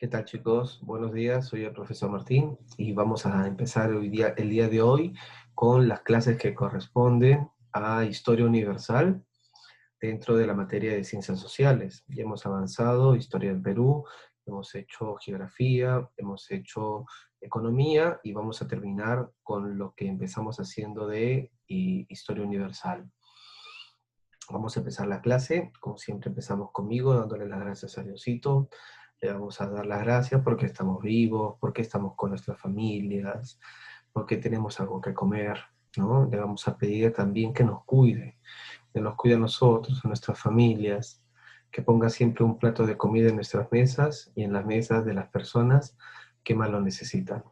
¿Qué tal, chicos? Buenos días, soy el profesor Martín y vamos a empezar el día de hoy con las clases que corresponden a Historia Universal dentro de la materia de Ciencias Sociales. Ya hemos avanzado Historia del Perú, hemos hecho Geografía, hemos hecho Economía y vamos a terminar con lo que empezamos haciendo de Historia Universal. Vamos a empezar la clase, como siempre empezamos conmigo, dándole las gracias a Diosito. Le vamos a dar las gracias porque estamos vivos, porque estamos con nuestras familias, porque tenemos algo que comer, ¿no? Le vamos a pedir también que nos cuide a nosotros, a nuestras familias, que ponga siempre un plato de comida en nuestras mesas y en las mesas de las personas que más lo necesitan.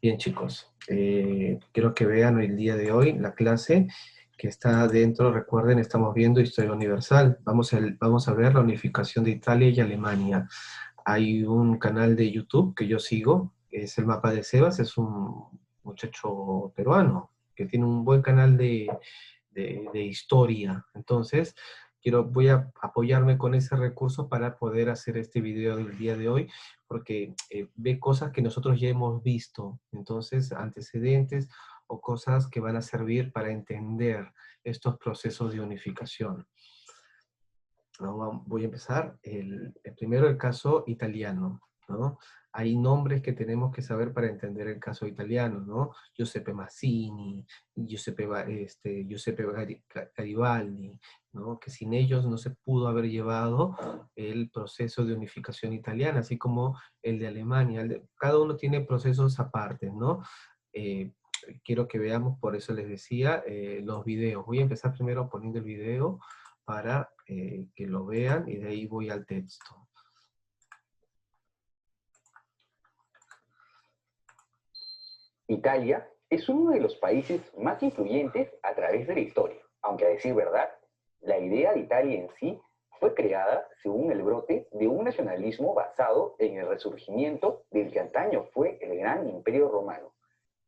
Bien, chicos, quiero que vean el día de hoy la clase que está dentro. Recuerden, estamos viendo Historia Universal. Vamos a ver la unificación de Italia y Alemania. Hay un canal de YouTube que yo sigo, que es El Mapa de Sebas, es un muchacho peruano que tiene un buen canal de historia. Entonces, voy a apoyarme con ese recurso para poder hacer este video del día de hoy, porque ve cosas que nosotros ya hemos visto, entonces antecedentes o cosas que van a servir para entender estos procesos de unificación. ¿No? Voy a empezar, primero el caso italiano, ¿no? Hay nombres que tenemos que saber para entender el caso italiano, ¿no? Giuseppe Mazzini, Giuseppe Garibaldi, ¿no? Que sin ellos no se pudo haber llevado el proceso de unificación italiana, así como el de Alemania. Cada uno tiene procesos aparte, ¿no? Quiero que veamos, por eso les decía, los videos. Voy a empezar primero poniendo el video para que lo vean y de ahí voy al texto. Italia es uno de los países más influyentes a través de la historia, aunque a decir verdad, la idea de Italia en sí fue creada según el brote de un nacionalismo basado en el resurgimiento del que antaño fue el gran imperio romano.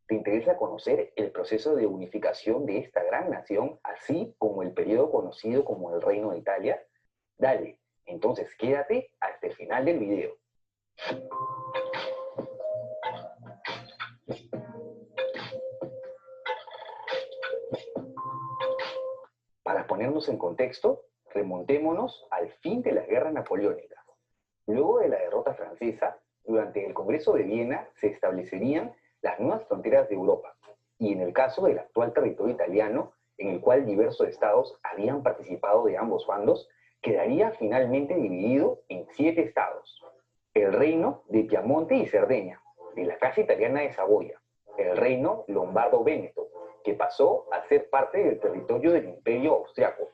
¿Te interesa conocer el proceso de unificación de esta gran nación, así como el periodo conocido como el Reino de Italia? Dale, entonces quédate hasta el final del video. Para ponernos en contexto, remontémonos al fin de las guerras napoleónicas. Luego de la derrota francesa, durante el Congreso de Viena se establecerían las nuevas fronteras de Europa, y en el caso del actual territorio italiano, en el cual diversos estados habían participado de ambos bandos, quedaría finalmente dividido en 7 estados. El reino de Piamonte y Cerdeña, de la Casa Italiana de Saboya, el reino lombardo-véneto, que pasó a ser parte del territorio del Imperio Austriaco,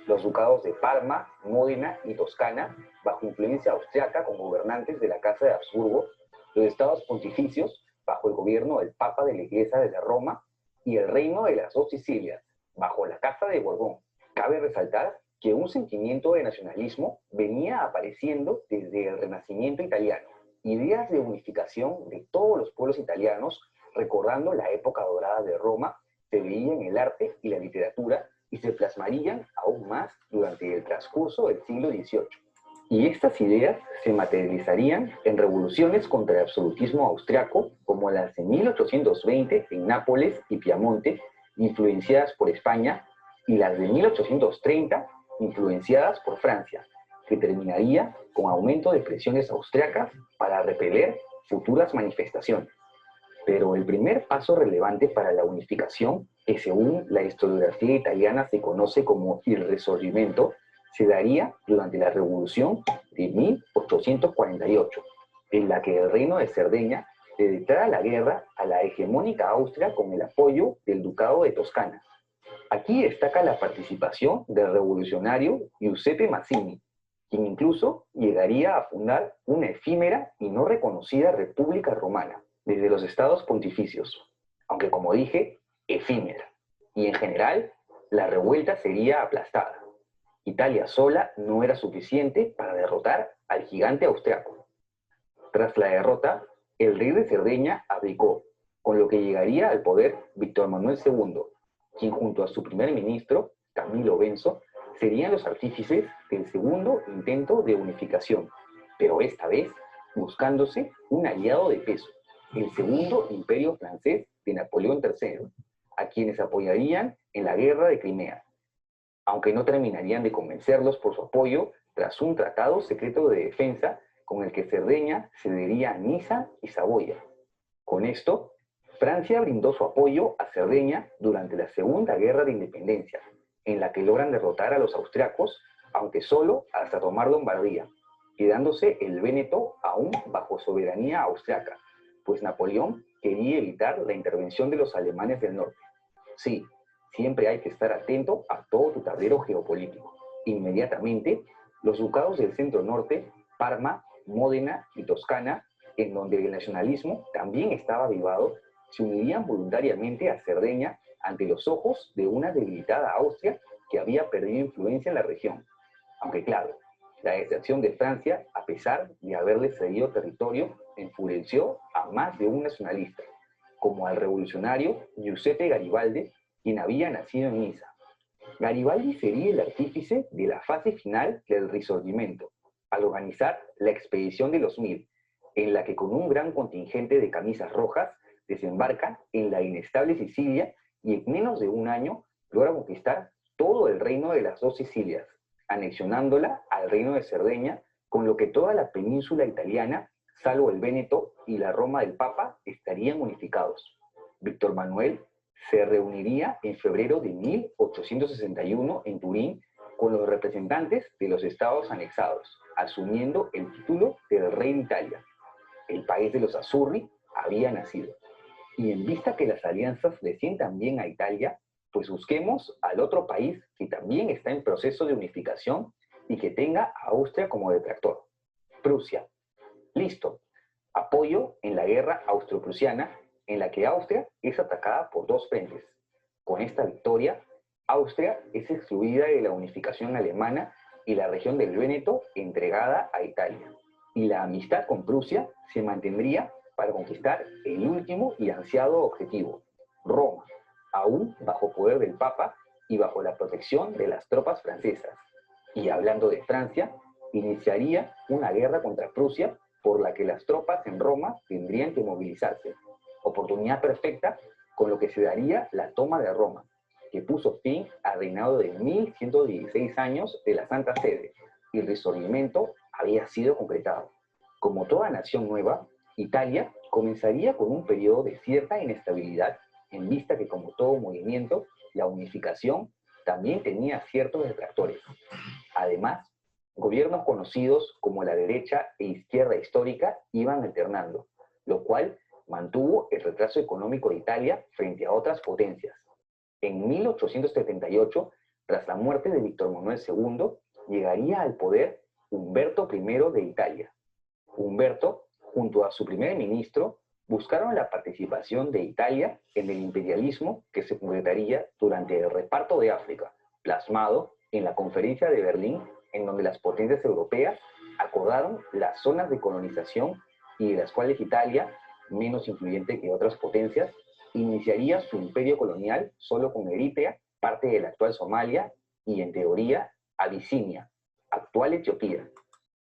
los ducados de Parma, Módena y Toscana, bajo influencia austriaca con gobernantes de la Casa de Habsburgo, los estados pontificios, bajo el gobierno del Papa de la Iglesia de la Roma, y el reino de las 2 Sicilias, bajo la Casa de Borbón. Cabe resaltar que un sentimiento de nacionalismo venía apareciendo desde el Renacimiento italiano, ideas de unificación de todos los pueblos italianos, recordando la época dorada de Roma, se veía en el arte y la literatura y se plasmarían aún más durante el transcurso del siglo XVIII. Y estas ideas se materializarían en revoluciones contra el absolutismo austriaco, como las de 1820 en Nápoles y Piamonte, influenciadas por España, y las de 1830, influenciadas por Francia, que terminaría con aumento de presiones austriacas para repeler futuras manifestaciones. Pero el primer paso relevante para la unificación, que según la historiografía italiana se conoce como il Risorgimento, se daría durante la Revolución de 1848, en la que el reino de Cerdeña le declara la guerra a la hegemónica Austria con el apoyo del Ducado de Toscana. Aquí destaca la participación del revolucionario Giuseppe Mazzini, quien incluso llegaría a fundar una efímera y no reconocida República Romana desde los estados pontificios, aunque como dije, efímera, y en general la revuelta sería aplastada. Italia sola no era suficiente para derrotar al gigante austriaco. Tras la derrota, el rey de Cerdeña abdicó, con lo que llegaría al poder Víctor Manuel II, quien junto a su primer ministro, Camilo Benso, serían los artífices del segundo intento de unificación, pero esta vez buscándose un aliado de peso, el segundo imperio francés de Napoleón III, a quienes apoyarían en la guerra de Crimea, aunque no terminarían de convencerlos por su apoyo tras un tratado secreto de defensa con el que Cerdeña cedería Niza y Saboya. Con esto, Francia brindó su apoyo a Cerdeña durante la Segunda Guerra de Independencia, en la que logran derrotar a los austriacos, aunque solo hasta tomar Lombardía, quedándose el Véneto aún bajo soberanía austriaca, pues Napoleón quería evitar la intervención de los alemanes del norte. Sí, siempre hay que estar atento a todo tu tablero geopolítico. Inmediatamente, los ducados del centro-norte, Parma, Módena y Toscana, en donde el nacionalismo también estaba avivado, se unirían voluntariamente a Cerdeña ante los ojos de una debilitada Austria que había perdido influencia en la región. Aunque claro, la deserción de Francia, a pesar de haberle cedido territorio, enfureció a más de un nacionalista, como al revolucionario Giuseppe Garibaldi, quien había nacido en Niza. Garibaldi sería el artífice de la fase final del Risorgimento, al organizar la expedición de los 1000, en la que con un gran contingente de camisas rojas desembarca en la inestable Sicilia y en menos de un año logra conquistar todo el reino de las dos Sicilias, anexionándola al reino de Cerdeña, con lo que toda la península italiana, salvo el Véneto y la Roma del Papa, estarían unificados. Víctor Manuel se reuniría en febrero de 1861 en Turín con los representantes de los estados anexados, asumiendo el título del rey de Italia. El país de los Azzurri había nacido. Y en vista que las alianzas le sientan bien a Italia, pues busquemos al otro país que también está en proceso de unificación y que tenga a Austria como detractor: Prusia. Listo. Apoyo en la guerra austro-prusiana, en la que Austria es atacada por dos frentes. Con esta victoria, Austria es excluida de la unificación alemana y la región del Véneto entregada a Italia. Y la amistad con Prusia se mantendría para conquistar el último y ansiado objetivo: Roma, aún bajo poder del Papa y bajo la protección de las tropas francesas. Y hablando de Francia, iniciaría una guerra contra Prusia por la que las tropas en Roma tendrían que movilizarse. Oportunidad perfecta con lo que se daría la toma de Roma, que puso fin al reinado de 1116 años de la Santa Sede, y el Risorgimento había sido completado. Como toda nación nueva, Italia comenzaría con un periodo de cierta inestabilidad, en vista que, como todo movimiento, la unificación también tenía ciertos detractores. Además, gobiernos conocidos como la derecha e izquierda histórica iban alternando, lo cual mantuvo el retraso económico de Italia frente a otras potencias. En 1878, tras la muerte de Víctor Manuel II, llegaría al poder Humberto I de Italia. Humberto, junto a su primer ministro, buscaron la participación de Italia en el imperialismo que se concretaría durante el reparto de África, plasmado en la Conferencia de Berlín, en donde las potencias europeas acordaron las zonas de colonización y de las cuales Italia, menos influyente que otras potencias, iniciaría su imperio colonial solo con Eritrea, parte de la actual Somalia, y en teoría Abisinia, actual Etiopía.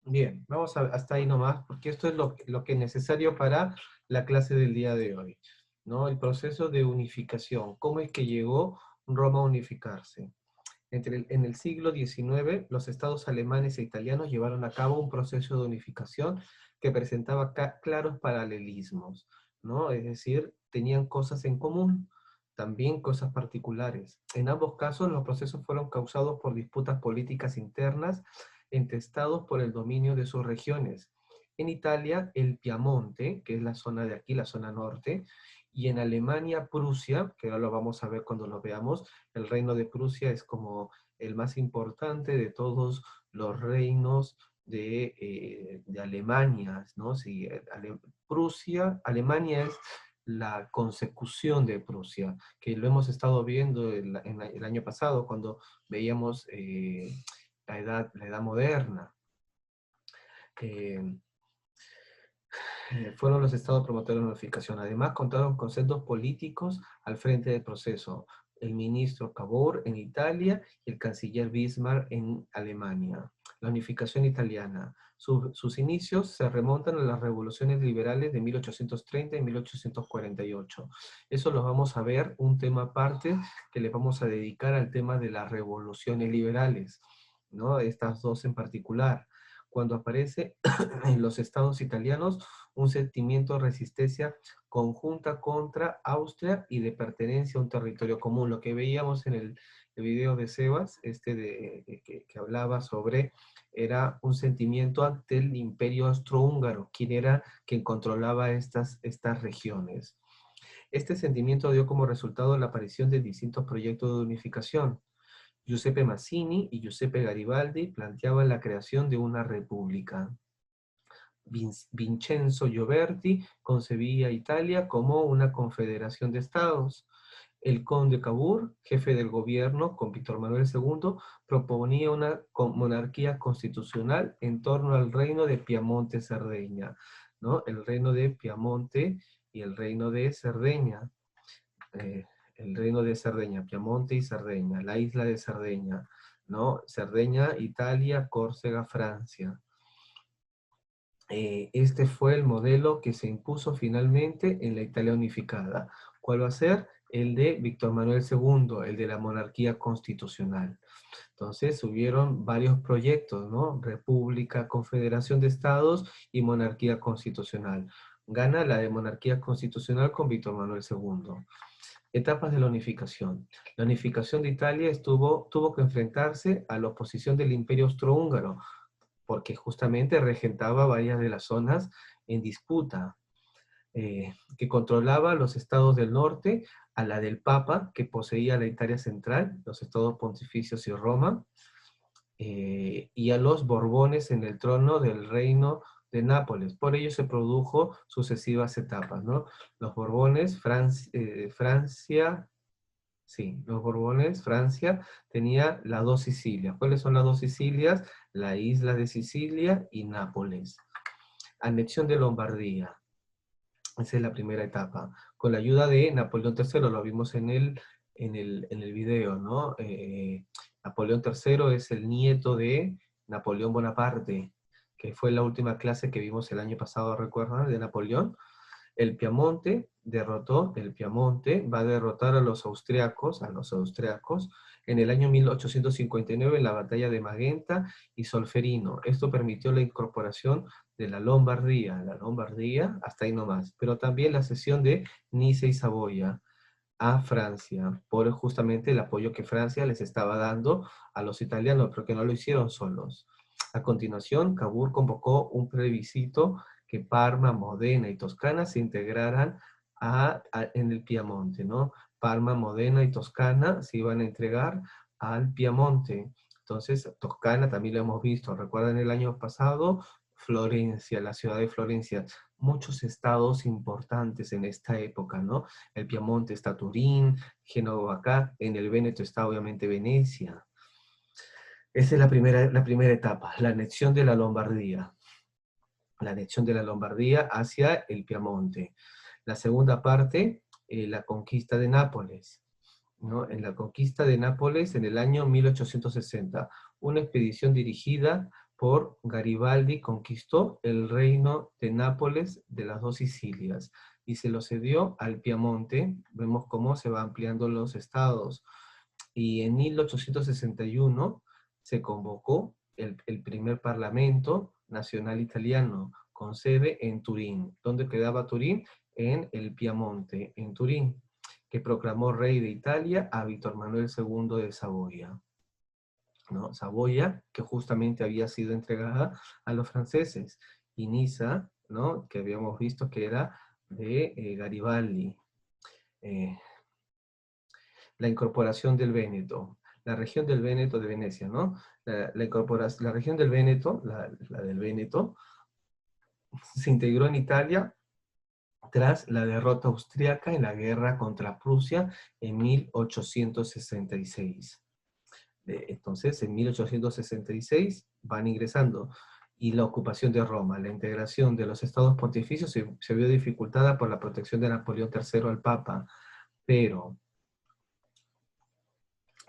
Bien, hasta ahí nomás, porque esto es lo que es necesario para la clase del día de hoy, ¿no? El proceso de unificación. ¿Cómo es que llegó Roma a unificarse? En el siglo XIX, los estados alemanes e italianos llevaron a cabo un proceso de unificación que presentaba claros paralelismos, ¿no? Es decir, tenían cosas en común, también cosas particulares. En ambos casos, los procesos fueron causados por disputas políticas internas entre estados por el dominio de sus regiones. En Italia, el Piamonte, que es la zona de aquí, la zona norte, y en Alemania, Prusia, que ahora lo vamos a ver cuando lo veamos. El reino de Prusia es como el más importante de todos los reinos de Alemania, ¿no? Sí, Alemania es la consecución de Prusia, que lo hemos estado viendo el año pasado cuando veíamos la edad moderna. Fueron los estados promotores de la unificación. Además, contaron con centros políticos al frente del proceso: el ministro Cavour en Italia y el canciller Bismarck en Alemania. la unificación italiana. Sus inicios se remontan a las revoluciones liberales de 1830 y 1848. Eso lo vamos a ver, un tema aparte que le vamos a dedicar al tema de las revoluciones liberales, ¿no? Estas dos en particular. Cuando aparece en los estados italianos un sentimiento de resistencia conjunta contra Austria y de pertenencia a un territorio común. Lo que veíamos en el video de Sebas, que hablaba sobre, era un sentimiento ante el imperio austrohúngaro, quien era quien controlaba estas regiones. Este sentimiento dio como resultado la aparición de distintos proyectos de unificación. Giuseppe Mazzini y Giuseppe Garibaldi planteaban la creación de una república. Vincenzo Gioberti concebía Italia como una confederación de estados. El conde Cavour, jefe del gobierno con Víctor Manuel II, proponía una monarquía constitucional en torno al reino de Piamonte-Cerdeña, ¿no? El reino de Piamonte y el reino de Cerdeña. El reino de Cerdeña, Piamonte y Cerdeña, la isla de Cerdeña, ¿no? Cerdeña, Italia, Córcega, Francia. Este fue el modelo que se impuso finalmente en la Italia unificada. ¿Cuál va a ser? El de Víctor Manuel II, el de la monarquía constitucional. Entonces hubieron varios proyectos, ¿no? República, confederación de estados y monarquía constitucional. Gana la de monarquía constitucional con Víctor Manuel II. Etapas de la unificación. La unificación de Italia tuvo que enfrentarse a la oposición del Imperio Austrohúngaro, porque justamente regentaba varias de las zonas en disputa, que controlaba los estados del norte, a la del Papa, que poseía la Italia central, los estados pontificios y Roma, y a los Borbones en el trono del reino de Nápoles. Por ello se produjo sucesivas etapas, ¿no? Los Borbones, Francia, sí, los Borbones, Francia, tenía las dos Sicilias. ¿Cuáles son las dos Sicilias? La isla de Sicilia y Nápoles. Anexión de Lombardía. Esa es la primera etapa. Con la ayuda de Napoleón III, lo vimos en el video, ¿no? Napoleón III es el nieto de Napoleón Bonaparte, que fue la última clase que vimos el año pasado, ¿recuerdan? De Napoleón. El Piamonte va a derrotar a los austriacos en el año 1859 en la batalla de Magenta y Solferino. Esto permitió la incorporación de la Lombardía hasta ahí nomás, pero también la cesión de Niza y Saboya a Francia, por justamente el apoyo que Francia les estaba dando a los italianos, porque no lo hicieron solos. A continuación, Cavour convocó un plebiscito que Parma, Modena y Toscana se integraran en el Piamonte, ¿no? Parma, Modena y Toscana se iban a entregar al Piamonte. Entonces, Toscana también lo hemos visto. ¿Recuerdan el año pasado? Florencia, la ciudad de Florencia. Muchos estados importantes en esta época, ¿no? El Piamonte está Turín, Génova acá, en el Véneto está obviamente Venecia. Esa es la primera etapa, la anexión de la Lombardía. La anexión de la Lombardía hacia el Piamonte. La segunda parte, la conquista de Nápoles, ¿no? En la conquista de Nápoles en el año 1860, una expedición dirigida por Garibaldi conquistó el reino de Nápoles de las dos Sicilias y se lo cedió al Piamonte. Vemos cómo se va ampliando los estados. Y en 1861 se convocó el primer parlamento nacional italiano, con sede en Turín. ¿Dónde quedaba Turín? En el Piamonte, en Turín, que proclamó rey de Italia a Víctor Manuel II de Saboya, ¿no? Saboya, que justamente había sido entregada a los franceses, y Niza, ¿no? Que habíamos visto que era de Garibaldi. La incorporación del Véneto, la región del Véneto de Venecia, ¿no? La región del Véneto, la del Véneto, se integró en Italia tras la derrota austriaca en la guerra contra Prusia en 1866. Entonces, en 1866 van ingresando, y la ocupación de Roma, la integración de los estados pontificios se vio dificultada por la protección de Napoleón III al Papa, pero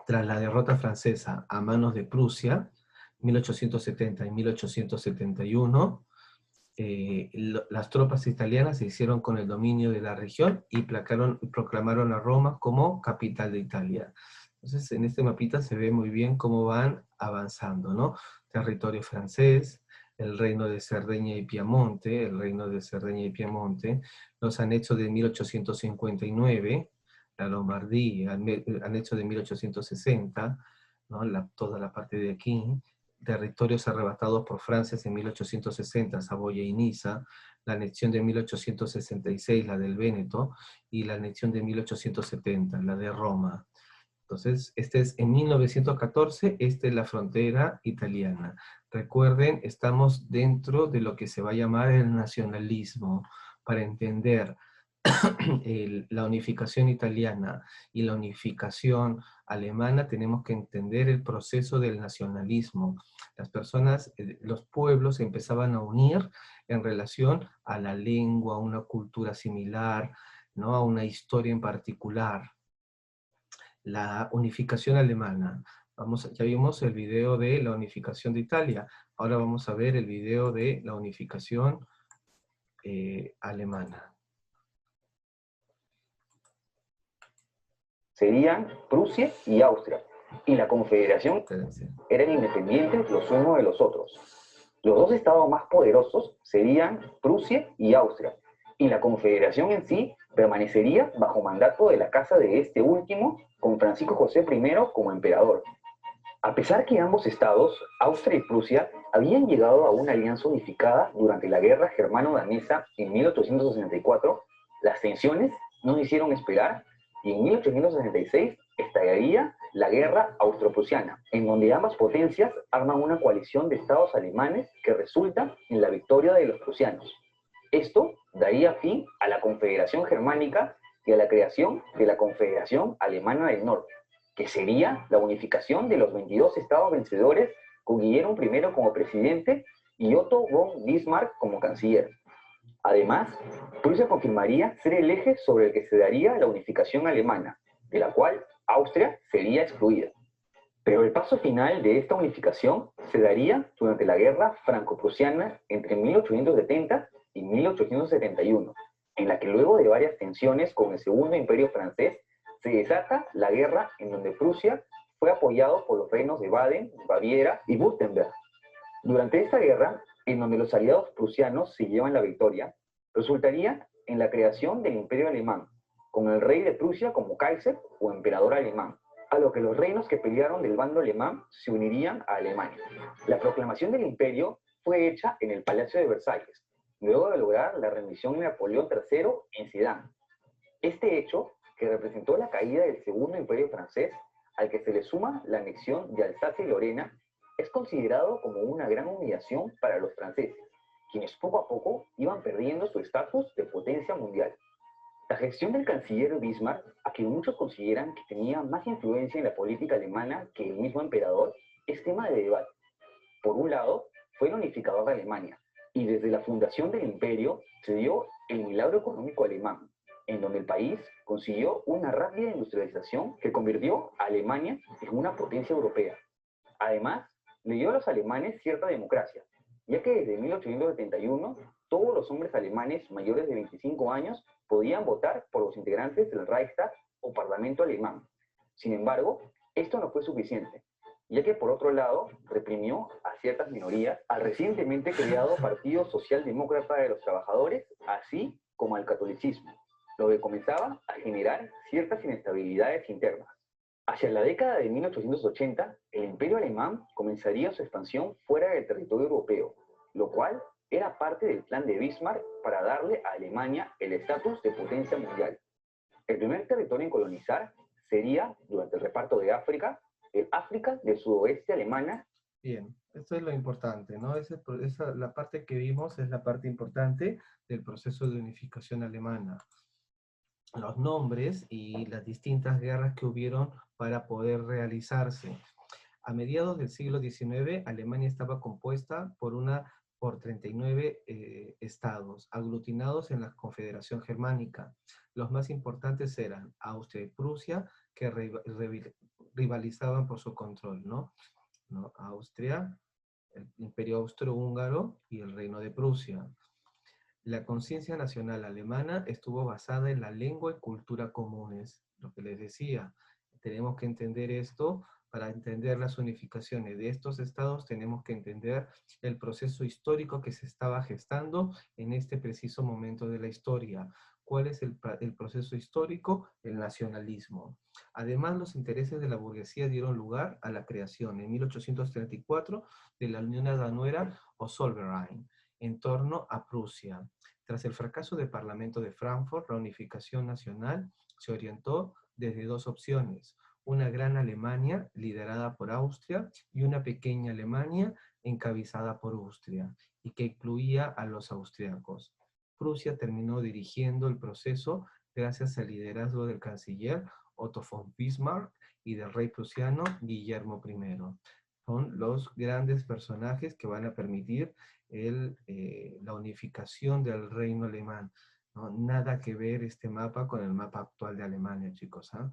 tras la derrota francesa a manos de Prusia, 1870 y 1871, las tropas italianas se hicieron con el dominio de la región y proclamaron a Roma como capital de Italia. Entonces, en este mapita se ve muy bien cómo van avanzando, ¿no? Territorio francés, el reino de Cerdeña y Piamonte, los anexos de 1859, la Lombardía, anexo de 1860, ¿no? Toda la parte de aquí, territorios arrebatados por Francia en 1860, Saboya y Niza, la anexión de 1866, la del Véneto, y la anexión de 1870, la de Roma. Entonces, este es en 1914, esta es la frontera italiana. Recuerden, estamos dentro de lo que se va a llamar el nacionalismo. Para entender la unificación italiana y la unificación alemana, tenemos que entender el proceso del nacionalismo. Las personas, los pueblos se empezaban a unir en relación a la lengua, a una cultura similar, ¿no? A una historia en particular. La unificación alemana. Ya vimos el video de la unificación de Italia. Ahora vamos a ver el video de la unificación alemana. Serían Prusia y Austria, y la Confederación Espérense. eran independientes los unos de los otros. Los dos estados más poderosos serían Prusia y Austria, y la Confederación en sí permanecería bajo mandato de la casa de este último, con Francisco José I como emperador. A pesar que ambos estados, Austria y Prusia, habían llegado a una alianza unificada durante la guerra germano-danesa en 1864, las tensiones no hicieron esperar y en 1866 estallaría la guerra austro-prusiana, en donde ambas potencias arman una coalición de estados alemanes que resulta en la victoria de los prusianos. Esto daría fin a la Confederación Germánica y a la creación de la Confederación Alemana del Norte, que sería la unificación de los 22 estados vencedores con Guillermo I como presidente y Otto von Bismarck como canciller. Además, Prusia confirmaría ser el eje sobre el que se daría la unificación alemana, de la cual Austria sería excluida. Pero el paso final de esta unificación se daría durante la guerra franco-prusiana entre 1870 y 1871, en la que luego de varias tensiones con el Segundo Imperio francés, se desata la guerra en donde Prusia fue apoyado por los reinos de Baden, Baviera y Württemberg. Durante esta guerra, en donde los aliados prusianos se llevan la victoria, resultaría en la creación del Imperio Alemán, con el rey de Prusia como Kaiser o emperador alemán, a lo que los reinos que pelearon del bando alemán se unirían a Alemania. La proclamación del imperio fue hecha en el Palacio de Versalles, luego de lograr la rendición de Napoleón III en Sedan. Este hecho, que representó la caída del Segundo Imperio francés, al que se le suma la anexión de Alsacia y Lorena, es considerado como una gran humillación para los franceses, quienes poco a poco iban perdiendo su estatus de potencia mundial. La gestión del canciller Bismarck, a quien muchos consideran que tenía más influencia en la política alemana que el mismo emperador, es tema de debate. Por un lado, fue el unificador de Alemania, y desde la fundación del imperio se dio el milagro económico alemán, en donde el país consiguió una rápida industrialización que convirtió a Alemania en una potencia europea. Además, le dio a los alemanes cierta democracia, ya que desde 1871 todos los hombres alemanes mayores de 25 años podían votar por los integrantes del Reichstag o Parlamento alemán. Sin embargo, esto no fue suficiente, ya que por otro lado reprimió a ciertas minorías al recientemente creado Partido Socialdemócrata de los Trabajadores, así como al catolicismo, lo que comenzaba a generar ciertas inestabilidades internas. Hacia la década de 1880, el Imperio Alemán comenzaría su expansión fuera del territorio europeo, lo cual era parte del plan de Bismarck para darle a Alemania el estatus de potencia mundial. El primer territorio en colonizar sería, durante el reparto de África, el África del sudoeste alemana. Bien, esto es lo importante, ¿no? La parte que vimos es la parte importante del proceso de unificación alemana. Los nombres y las distintas guerras que hubieron para poder realizarse. A mediados del siglo XIX, Alemania estaba compuesta por 39 estados, aglutinados en la Confederación Germánica. Los más importantes eran Austria y Prusia, que rivalizaban por su control, ¿no? Austria el Imperio Austrohúngaro y el Reino de Prusia. La conciencia nacional alemana estuvo basada en la lengua y cultura comunes, lo que les decía. Tenemos que entender esto. Para entender las unificaciones de estos estados tenemos que entender el proceso histórico que se estaba gestando en este preciso momento de la historia. ¿Cuál es el proceso histórico? El nacionalismo. Además, los intereses de la burguesía dieron lugar a la creación en 1834 de la Unión Aduanera o Zollverein en torno a Prusia. Tras el fracaso del Parlamento de Frankfurt, la unificación nacional se orientó desde dos opciones: una gran Alemania liderada por Austria y una pequeña Alemania encabezada por Austria, y que incluía a los austriacos. Prusia terminó dirigiendo el proceso gracias al liderazgo del canciller Otto von Bismarck y del rey prusiano Guillermo I. Son los grandes personajes que van a permitir la unificación del reino alemán, ¿no? Nada que ver este mapa con el mapa actual de Alemania, chicos, ¿eh?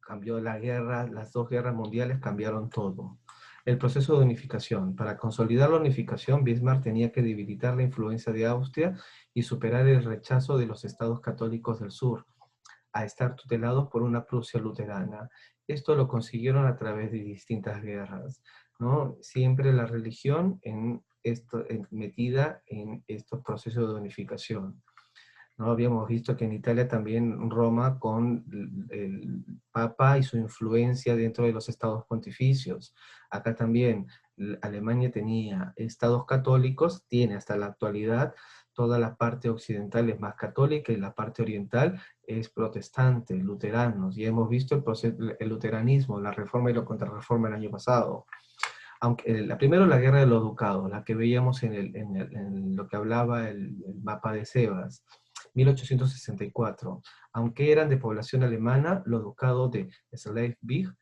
Cambió la guerra, las dos guerras mundiales cambiaron todo. El proceso de unificación. Para consolidar la unificación, Bismarck tenía que debilitar la influencia de Austria y superar el rechazo de los estados católicos del sur a estar tutelados por una Prusia luterana. Esto lo consiguieron a través de distintas guerras, ¿no? Siempre la religión metida en estos procesos de unificación, ¿no? Habíamos visto que en Italia también Roma con el Papa y su influencia dentro de los estados pontificios. Acá también Alemania tenía estados católicos, tiene hasta la actualidad. Toda la parte occidental es más católica y la parte oriental es protestante, luteranos. Y hemos visto el luteranismo, la reforma y la contrarreforma el año pasado. Aunque, primero la guerra de los ducados, la que veíamos en lo que hablaba el mapa de Sebas, 1864. Aunque eran de población alemana, los ducados de Schleswig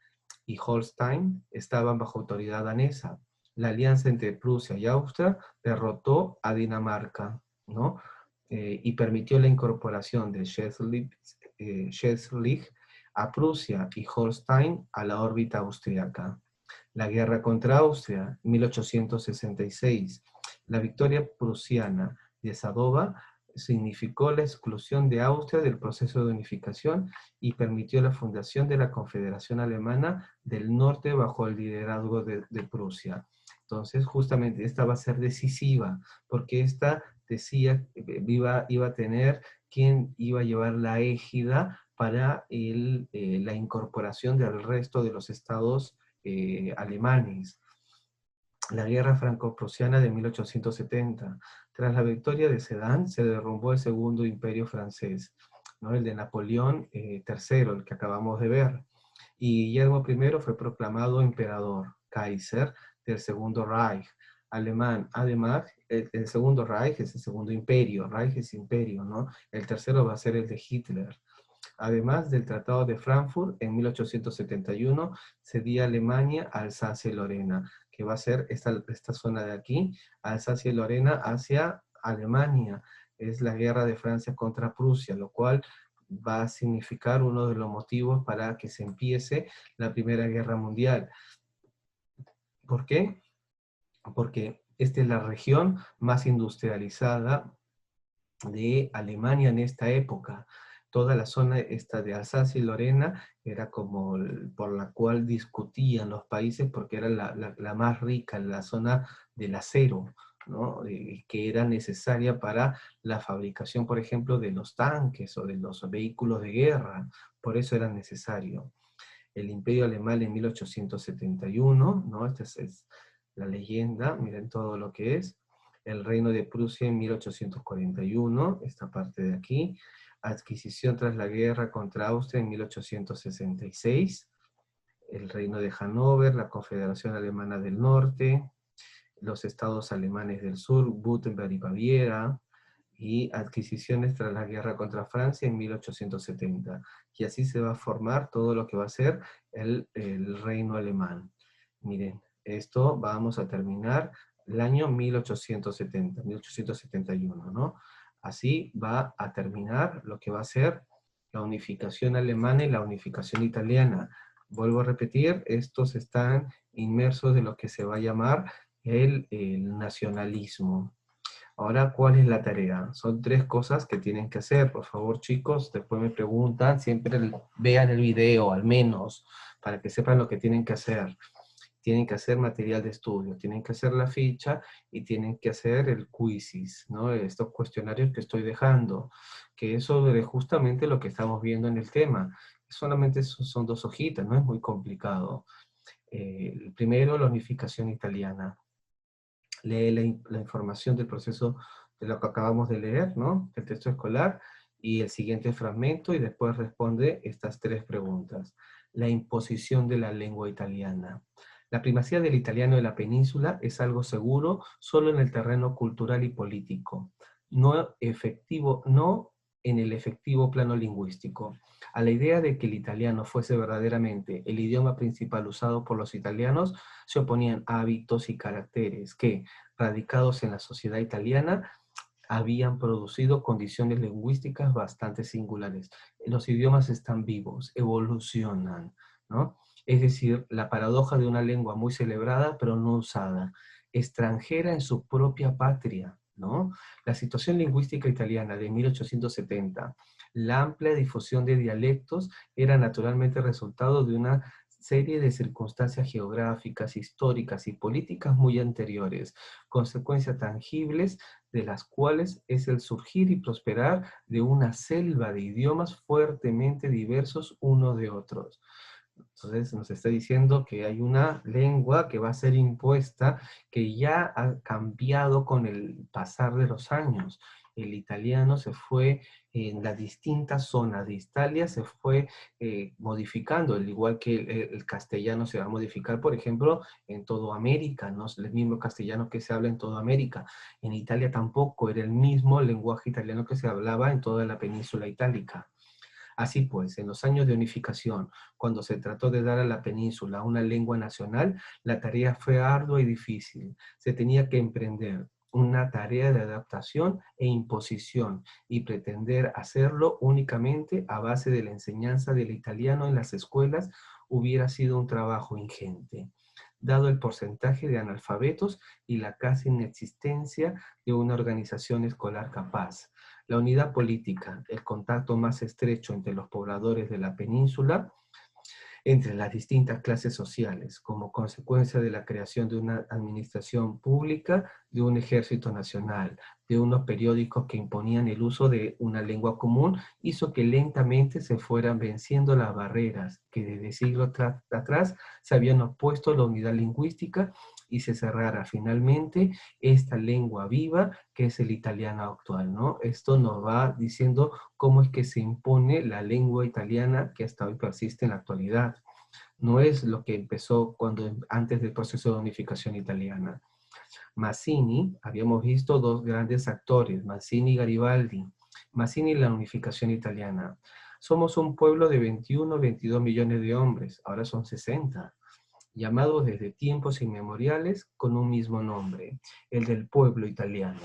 y Holstein estaban bajo autoridad danesa. La alianza entre Prusia y Austria derrotó a Dinamarca, ¿no? Y permitió la incorporación de Schleswig a Prusia y Holstein a la órbita austríaca. La guerra contra Austria, 1866. La victoria prusiana de Sadova significó la exclusión de Austria del proceso de unificación y permitió la fundación de la Confederación Alemana del Norte bajo el liderazgo de Prusia. Entonces, justamente esta va a ser decisiva, porque esta decía iba a tener quién iba a llevar la égida para la incorporación del resto de los estados alemanes. La guerra franco-prusiana de 1870. Tras la victoria de Sedan, se derrumbó el segundo imperio francés, ¿no? El de Napoleón III, el que acabamos de ver. Y Guillermo I fue proclamado emperador, Kaiser, del Segundo Reich alemán. Además, el Segundo Reich es el segundo imperio, Reich es imperio, ¿no? El tercero va a ser el de Hitler. Además del Tratado de Frankfurt, en 1871 cedía Alemania a Alsacia y Lorena, que va a ser esta zona de aquí, Alsacia y Lorena hacia Alemania. Es la guerra de Francia contra Prusia, lo cual va a significar uno de los motivos para que se empiece la Primera Guerra Mundial. ¿Por qué? Porque esta es la región más industrializada de Alemania en esta época. Toda la zona esta de Alsacia y Lorena era como por la cual discutían los países porque era la más rica, la zona del acero, ¿no? Que era necesaria para la fabricación, por ejemplo, de los tanques o de los vehículos de guerra. Por eso era necesario. El Imperio Alemán en 1871, ¿no? Esta es la leyenda, miren todo lo que es. El Reino de Prusia en 1841, esta parte de aquí. Adquisición tras la guerra contra Austria en 1866. El Reino de Hannover, la Confederación Alemana del Norte, los estados alemanes del sur, Württemberg y Baviera, y adquisiciones tras la guerra contra Francia en 1870. Y así se va a formar todo lo que va a ser el reino alemán. Miren, esto vamos a terminar el año 1870, 1871, ¿no? Así va a terminar lo que va a ser la unificación alemana y la unificación italiana. vuelvo a repetir, estos están inmersos de lo que se va a llamar el nacionalismo. Ahora, ¿cuál es la tarea? Son 3 cosas que tienen que hacer. Por favor, chicos, después me preguntan, siempre vean el video, al menos, para que sepan lo que tienen que hacer. Tienen que hacer material de estudio, tienen que hacer la ficha y tienen que hacer el quizzes, ¿no? Estos cuestionarios que estoy dejando, que es sobre justamente lo que estamos viendo en el tema. Solamente son 2 hojitas, no es muy complicado. El primero, la unificación italiana. Lee la información del proceso de lo que acabamos de leer, ¿no? El texto escolar y el siguiente fragmento, y después responde estas 3 preguntas. La imposición de la lengua italiana. La primacía del italiano en la península es algo seguro solo en el terreno cultural y político, no efectivo, no en el efectivo plano lingüístico. A la idea de que el italiano fuese verdaderamente el idioma principal usado por los italianos, se oponían hábitos y caracteres que, radicados en la sociedad italiana, habían producido condiciones lingüísticas bastante singulares. Los idiomas están vivos, evolucionan, ¿no? Es decir, la paradoja de una lengua muy celebrada, pero no usada, extranjera en su propia patria, ¿no? La situación lingüística italiana de 1870, la amplia difusión de dialectos, era naturalmente resultado de una serie de circunstancias geográficas, históricas y políticas muy anteriores, consecuencias tangibles de las cuales es el surgir y prosperar de una selva de idiomas fuertemente diversos unos de otros. Entonces nos está diciendo que hay una lengua que va a ser impuesta, que ya ha cambiado con el pasar de los años. El italiano se fue en las distintas zonas de Italia, se fue modificando, al igual que el castellano se va a modificar, por ejemplo, en toda América, no es el mismo castellano que se habla en toda América. En Italia tampoco era el mismo lenguaje italiano que se hablaba en toda la península itálica. Así pues, en los años de unificación, cuando se trató de dar a la península una lengua nacional, la tarea fue ardua y difícil. Se tenía que emprender una tarea de adaptación e imposición y pretender hacerlo únicamente a base de la enseñanza del italiano en las escuelas hubiera sido un trabajo ingente, dado el porcentaje de analfabetos y la casi inexistencia de una organización escolar capaz. La unidad política, el contacto más estrecho entre los pobladores de la península, entre las distintas clases sociales, como consecuencia de la creación de una administración pública, de un ejército nacional, de unos periódicos que imponían el uso de una lengua común, hizo que lentamente se fueran venciendo las barreras que desde siglos atrás se habían opuesto a la unidad lingüística y se cerrara finalmente esta lengua viva que es el italiano actual, ¿no? Esto nos va diciendo cómo es que se impone la lengua italiana que hasta hoy persiste en la actualidad. No es lo que empezó antes del proceso de unificación italiana. Mazzini, habíamos visto 2 grandes actores, Mazzini y Garibaldi. Mazzini y la unificación italiana. Somos un pueblo de 21, 22 millones de hombres, ahora son 60, llamados desde tiempos inmemoriales con un mismo nombre, el del pueblo italiano.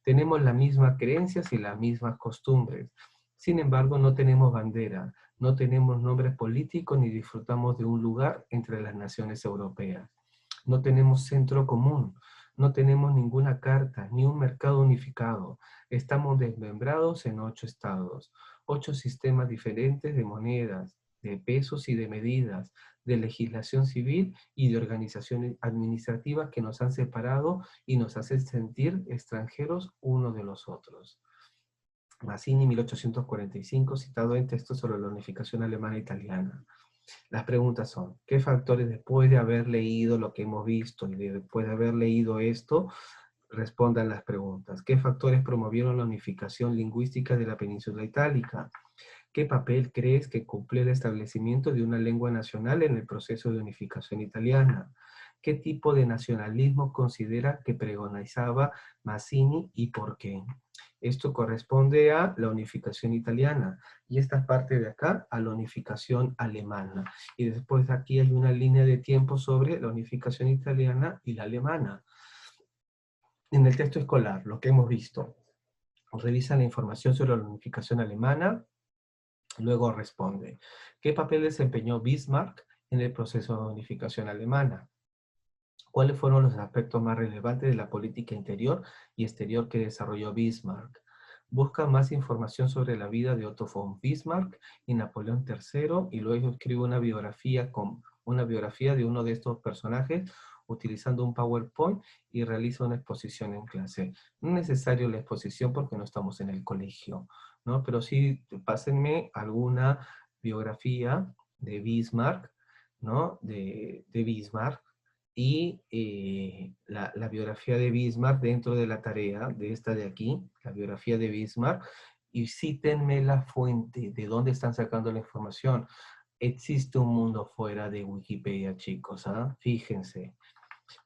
Tenemos las mismas creencias y las mismas costumbres. Sin embargo, no tenemos bandera, no tenemos nombres políticos ni disfrutamos de un lugar entre las naciones europeas. No tenemos centro común, no tenemos ninguna carta, ni un mercado unificado. Estamos desmembrados en 8 estados, 8 sistemas diferentes de monedas, de pesos y de medidas, de legislación civil y de organizaciones administrativas que nos han separado y nos hacen sentir extranjeros unos de los otros. Mazzini, 1845, citado en textos sobre la unificación alemana e italiana. Las preguntas son, ¿qué factores después de haber leído lo que hemos visto y después de haber leído esto, respondan las preguntas? ¿Qué factores promovieron la unificación lingüística de la península itálica? ¿Qué papel crees que cumplió el establecimiento de una lengua nacional en el proceso de unificación italiana? ¿Qué tipo de nacionalismo considera que pregonizaba Mazzini y por qué? Esto corresponde a la unificación italiana y esta parte de acá a la unificación alemana. Y después aquí hay una línea de tiempo sobre la unificación italiana y la alemana. En el texto escolar, lo que hemos visto, revisa la información sobre la unificación alemana, luego responde, ¿qué papel desempeñó Bismarck en el proceso de unificación alemana. ¿Cuáles fueron los aspectos más relevantes de la política interior y exterior que desarrolló Bismarck? Busca más información sobre la vida de Otto von Bismarck y Napoleón III y luego escribe una biografía de uno de estos personajes utilizando un PowerPoint y realiza una exposición en clase. No es necesario la exposición porque no estamos en el colegio, ¿no? Pero sí, pásenme alguna biografía de Bismarck, ¿no? De Bismarck y la biografía de Bismarck dentro de la tarea de esta de aquí, la biografía de Bismarck, y cítenme la fuente, de dónde están sacando la información. Existe un mundo fuera de Wikipedia, chicos, ¿ah? Fíjense.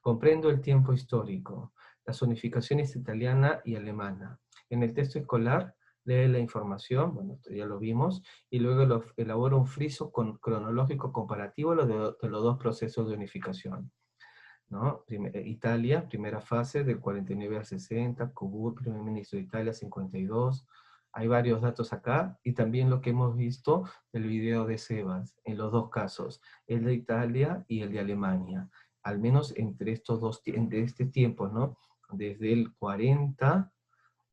Comprendo el tiempo histórico, las unificaciones italiana y alemana. En el texto escolar, lee la información, bueno, esto ya lo vimos, y luego elabora un friso cronológico comparativo de los dos procesos de unificación, ¿no? Italia, primera fase, del 49 al 60, Cobur, primer ministro de Italia, 52. Hay varios datos acá, y también lo que hemos visto del video de Sebas, en los dos casos, el de Italia y el de Alemania, al menos entre estos dos, entre este tiempo, ¿no? Desde el 40,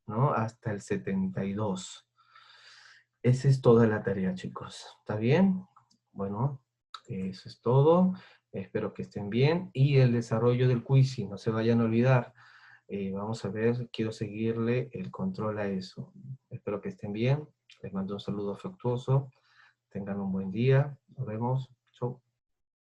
¿no? Hasta el 72. Esa es toda la tarea, chicos. ¿Está bien? Bueno, eso es todo. Espero que estén bien. Y el desarrollo del quizzing, no se vayan a olvidar. Vamos a ver, quiero seguirle el control a eso. Espero que estén bien. Les mando un saludo afectuoso. Tengan un buen día. Nos vemos. Chau.